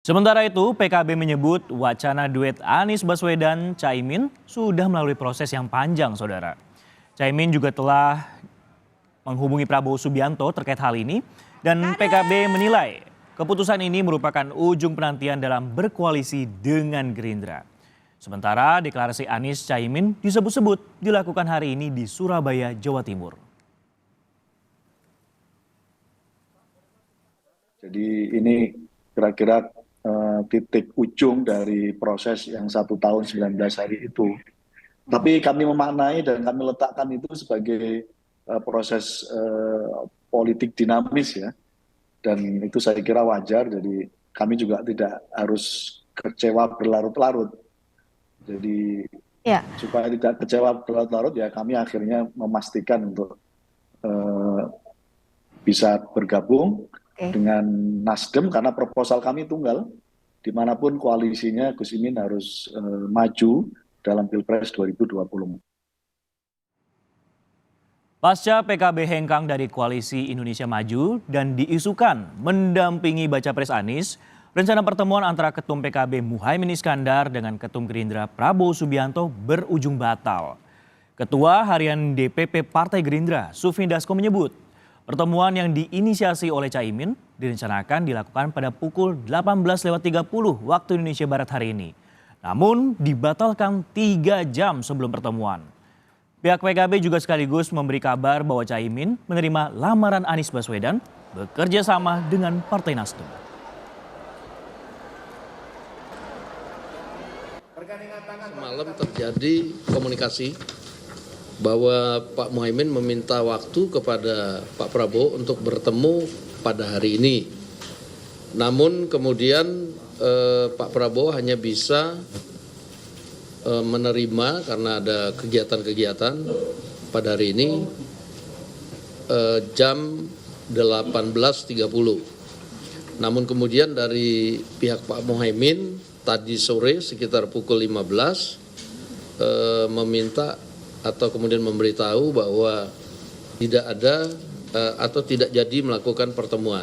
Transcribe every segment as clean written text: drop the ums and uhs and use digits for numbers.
Sementara itu, PKB menyebut wacana duet Anies Baswedan Caimin sudah melalui proses yang panjang, saudara. Caimin juga telah menghubungi Prabowo Subianto terkait hal ini dan PKB menilai keputusan ini merupakan ujung penantian dalam berkoalisi dengan Gerindra. Sementara deklarasi Anies Caimin disebut-sebut dilakukan hari ini di Surabaya, Jawa Timur. Jadi ini kira-kira titik ujung dari proses yang 1 tahun 19 hari itu. Tapi kami memaknai dan kami letakkan itu sebagai proses politik dinamis ya. Dan itu saya kira wajar, jadi kami juga tidak harus kecewa berlarut-larut. Jadi supaya tidak kecewa berlarut-larut ya kami akhirnya memastikan untuk bisa bergabung dengan Nasdem karena proposal kami tunggal. Dimanapun koalisinya Gus Imin harus maju dalam Pilpres 2024. Pasca PKB hengkang dari Koalisi Indonesia Maju dan diisukan mendampingi baca pres Anies, rencana pertemuan antara Ketum PKB Muhaimin Iskandar dengan Ketum Gerindra Prabowo Subianto berujung batal. Ketua Harian DPP Partai Gerindra, Sufmi Dasko menyebut, pertemuan yang diinisiasi oleh Caimin direncanakan dilakukan pada pukul 18.30 waktu Indonesia Barat hari ini. Namun dibatalkan 3 jam sebelum pertemuan. Pihak PKB juga sekaligus memberi kabar bahwa Caimin menerima lamaran Anies Baswedan bekerja sama dengan Partai Nasdem. Semalam terjadi komunikasi bahwa Pak Muhaimin meminta waktu kepada Pak Prabowo untuk bertemu pada hari ini. Namun kemudian Pak Prabowo hanya bisa menerima karena ada kegiatan-kegiatan pada hari ini jam 18.30. Namun kemudian dari pihak Pak Muhaimin tadi sore sekitar pukul 15 meminta atau kemudian memberitahu bahwa tidak ada atau tidak jadi melakukan pertemuan.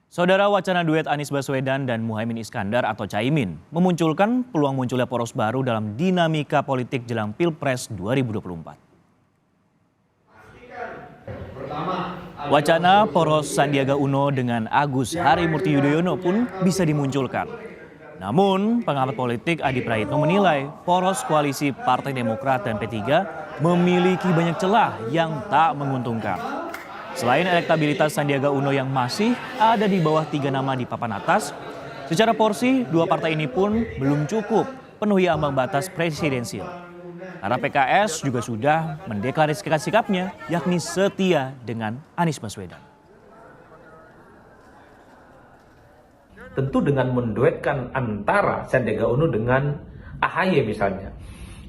Saudara, wacana duet Anies Baswedan dan Muhaimin Iskandar atau Caimin memunculkan peluang munculnya poros baru dalam dinamika politik jelang Pilpres 2024. Wacana poros Sandiaga Uno dengan Agus Harimurti Yudhoyono pun bisa dimunculkan. Namun, pengamat politik Adi Praitno menilai poros koalisi Partai Demokrat dan P3 memiliki banyak celah yang tak menguntungkan. Selain elektabilitas Sandiaga Uno yang masih ada di bawah 3 nama di papan atas, secara porsi 2 partai ini pun belum cukup penuhi ambang batas presidensial. Karena PKS juga sudah mendeklarasikan sikapnya, yakni setia dengan Anies Baswedan. Tentu dengan menduetkan antara Sandiaga Uno dengan AHY misalnya.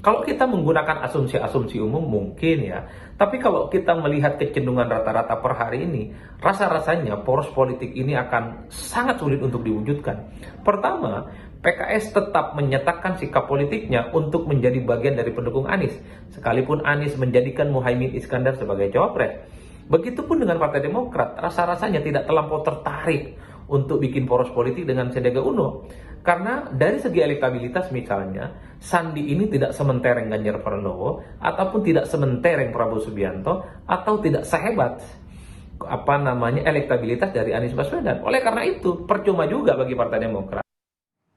Kalau kita menggunakan asumsi-asumsi umum mungkin ya, tapi kalau kita melihat kecenderungan rata-rata per hari ini, rasa-rasanya poros politik ini akan sangat sulit untuk diwujudkan. Pertama, PKS tetap menyatakan sikap politiknya untuk menjadi bagian dari pendukung Anies, sekalipun Anies menjadikan Muhaimin Iskandar sebagai cawapres. Begitupun dengan Partai Demokrat, rasa-rasanya tidak terlampau tertarik untuk bikin poros politik dengan Sandiaga Uno. Karena dari segi elektabilitas misalnya, Sandi ini tidak sementereng Ganjar Pranowo, ataupun tidak sementereng Prabowo Subianto, atau tidak sehebat elektabilitas dari Anies Baswedan. Oleh karena itu, percuma juga bagi Partai Demokrat